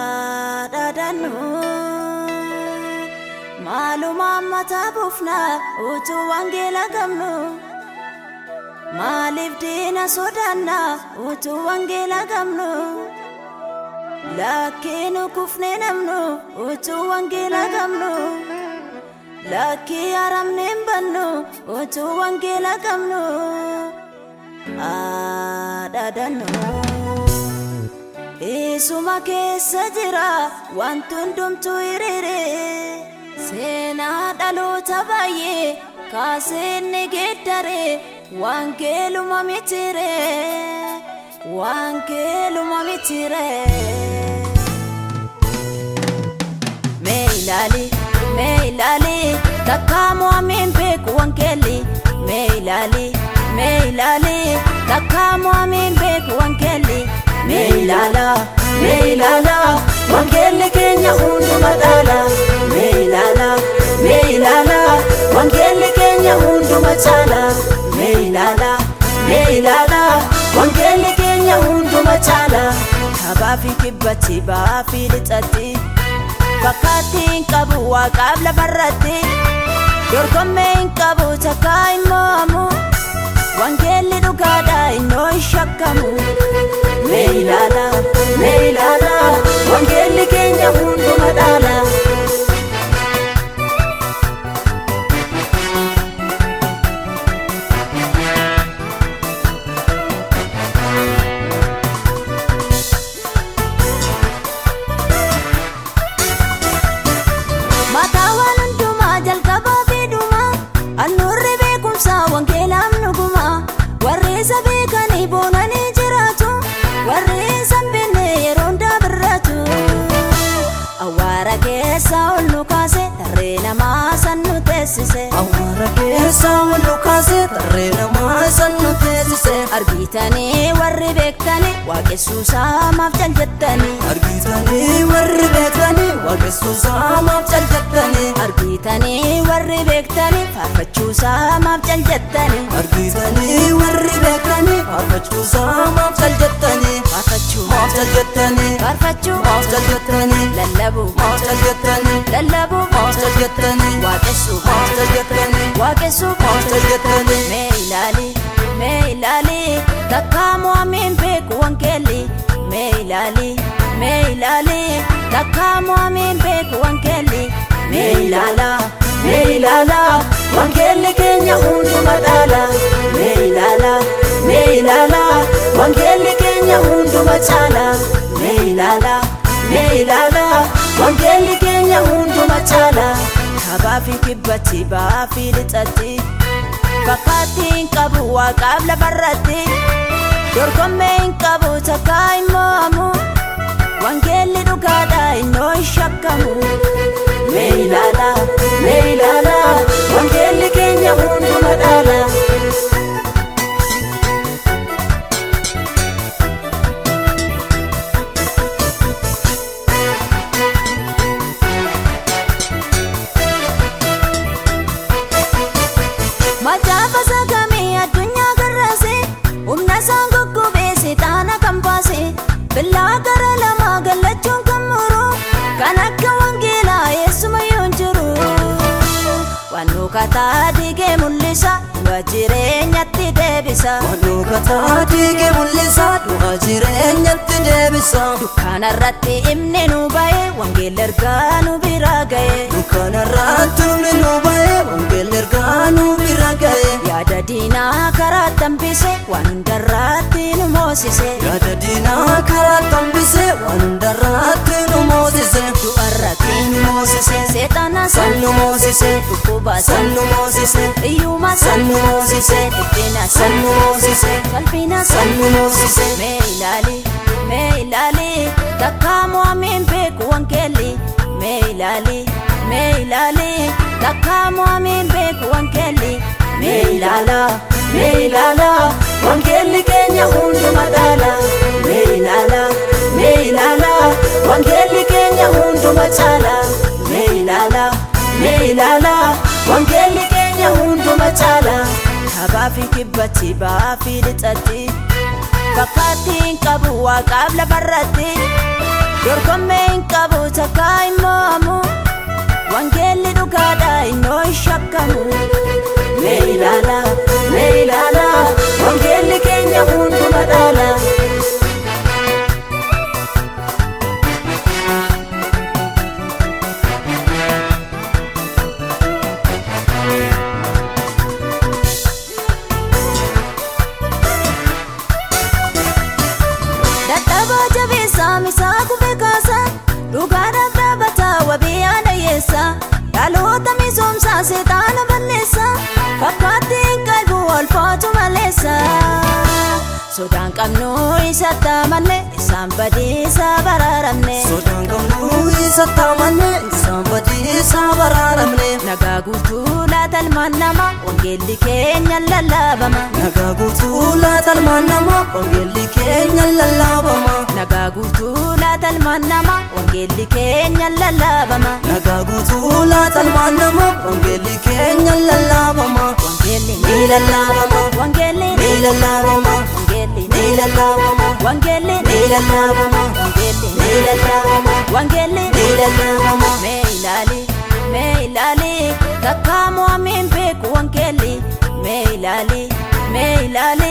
Adadanu Maluma mata bufna utu wangela gamnu Malif dina sodana utu wangela gamnu Lakinu kufne namnu utu wangela gamnu Laki aram nimbanu utu wangela gamnu Adadanu Isuma keessa jira wantundumtu irire Sena dhalota baay'ee kaasenne geeddare wangeeluma mitire Meilali takkamu amin beeku wangeelli Meilali takkamu amin beeku wangeelli Meilala wangele Kenya hunduma dala Meilala wangele Kenya hunduma chala Meilala wangele Kenya hunduma chala Habafi kibbati baafi lixatti Bakkaatti qabu waaqaaf lafarratti dorgomme qabu takka immoo wangele dhugaadha innoo shakkamu Meilala wangele Kenya hunduma dala Matawan hunduma jalqaba fiduma annurri beekumsa wangeelaaf nuguma warri isa beekanii boonanii jiraatu warri isa beekne yeroon dabarratu awwaara keessa ol nu kaase tarree namaa san nu teessise Awwaara keessa ol nu kaase tarree namaa san nu teessise argitanii warri beektanii waaqessuusaa maaf jaljettanii Argitanii warri beektanii waaqessuusaa maaf jaljettanii argitanii warri beektanii faarfachuusaa maaf jaljettanii Argitanii warri beektanii faarfachuusaa maaf jaljettanii faarfachuu Maaf jaljettanii faarfachuu Maaf jaljettanii lallabuu Maaf jaljettanii lallabuu Maaf jaljettanii waaqessuu Maaf jaljettanii waaqessuu Maaf jaljettanii Meilali takkamu amin beeku wangeelli Meilali takkamu amin beeku wangeelli Meilala wangele Kenya hunduma dala Meilala wangele Kenya hunduma chala Meilala wangele Kenya hunduma chala Habafi kibbati baafi lixatti Bakkaatti qabu waaqaaf lafarratti dorgomme qabu takka immoo wangeelli dhugaadha innoo shakkamu Meilala wangele Kenya hunduma dala Macaafa sagamee addunyaa garraase humna isaan goggubee seexaana kan baase billaa gara lamaa gallachuun kan muru kan akka wangeelaa eessuma yoon jiru Wannu kataa digee mul'isa du'a jireenyatti deebisa Wannu kataa digee mul'isa du'a jireenyatti deebisa Dukkanarratti himne nu ba'e wangeelli ergaa nu bira ga'e Dukkanarratti himne nu ba'e wangeelli ergaa nu bira ga'e Yaada diinaa karaa tambise waan hundarratti nu moosise Yaada diinaa karaa tambise waan hundarratti nu moosise Du'arratti nu moosise seexana san nu moosise dhukkuba san nu moosise iyyuma san nu moosise dhiphina san nu moosise salphina san nu moosise Meilali takkamu amin beeku wangeelli Meilali takkamu amin beeku wangeelli Meilala wangele Kenya hunduma dala Meilala wangele Kenya hunduma chala Meilala wangele Kenya hunduma chala Habafi kibbati baafi lixatti fakkaattiin qabu waaqaaf lafarratti dorgommee hin qabu takkaa hin mo'amu wangeelli dhugaadha innoo hin shakkamu. Mee ilaala wangeelli keenya hunduma dhaala. Dadhabaa jabeessaa misaa kufee kaasa dhugaadhaaf dhaabataa wabii yaada yeessa dhaloota misoomsaa seexaana balleessa fakkaattiin qalbu olfaatu maleessa. Sodaan qabnu isatti amanne isaan badiisa baraaramne. Sodaan qabnu isatti amanne isaan badiisa baraaramne. Nagaa guutuu laata ilmaan namaa wangeelli keenya lallaabama. Nagaa guutuu laata ilmaan namaa wangeelli keenya lallaabama. Nagaa guutuu laata ilmaan namaa wangeelli keenya lallaabama. Nagaa guutuu laata ilmaan namaa wangeelli keenya lallaabama. Wangeelli ni lallaabama. Wangeelli ni lallaabama. Wangeelli ni lallaabama. Wangeelli ni lallaabama. Wangeelli ni lallaabama. Wangeelli ni lallaabama. Mee ilaali takkaa mo'ameen beeku wangeelli. Mee ilaali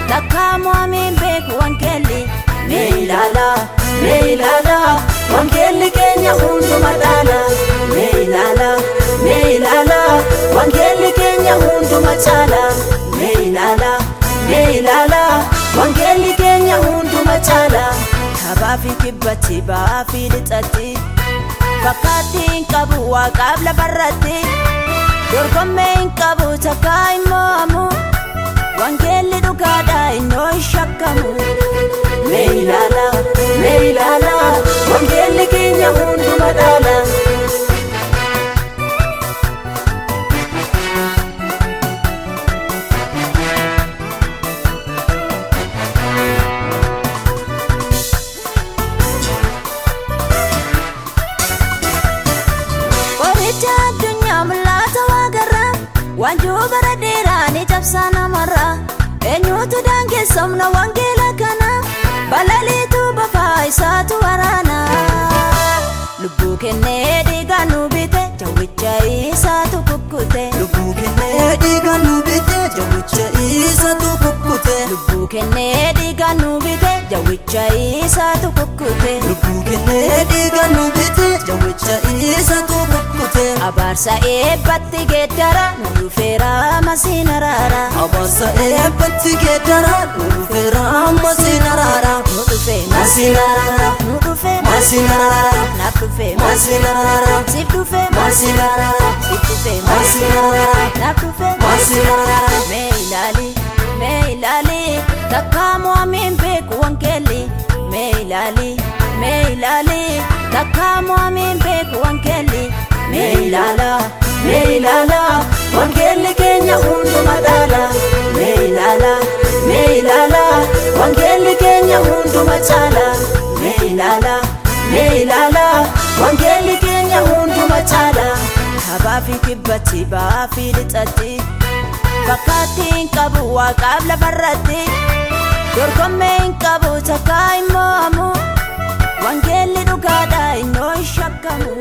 takkaa mo'ameen beeku wangeelli. Mee ilaala wangeelli keenya hunduma dhaala. Mee ilaala wangeelli keenya hunduma caala. Mee ilaala wangeelli keenya hunduma caala. Kaabaa fi kibbatti ba'aa fi lixatti fakkaattiin qabu waaqaaf lafarratti dorgommee hin qabu takkaa hin mo'amu wangeelli dhugaadha innoo hin shakkamu. Mee ilaala wangeelli keenya hunduma dhaala. Qoricha addunyaa mul'ata waagarra wanjoo bara dheeraa ni cabsaa namarra eenyutu daangeessa humna wangeela kana balaliitu bafaa isaatu waraana. Lubbuu kennee dhiigaan nu bite jawwicha isaatu kukkute. Lubbuu kennee dhiigaan nu bite jawwicha isaatu kukkute. Lubbuu kennee dhiigaan nu bite jawwicha isaatu kukkute. Lubbuu kennee dhiigaan nu bite jawwicha isaatu kukkute. Abaarsa eebbatti geeddara nu dhufeera masiin araara. Abaarsa eebbatti geeddara nu dhufeera masiin araara. Nu dhufe masiin araara. Nu dhufe masiin araara. naaf dhufe masiin araara. siif dhufe masiin araara. siif dhufe masiin araara. naaf dhufe masiin araara. Mee ilaali takkaa mo'ameen beeku wangeelli. Mee ilaali takkaa mo'ameen beeku wangeelli. Mee ilaala wangeelli keenya hunduma dhaala. Mee ilaala wangeelli keenya hunduma caala. Mee ilaala wangeelli keenya hunduma caala. Kaabaa fi kibbatti ba'aa fi lixatti fakkaattiin qabu waaqaaf lafarratti dorgommee hin qabu takkaa hin mo'amu wangeelli dhugaadha innoo hin shakkamu.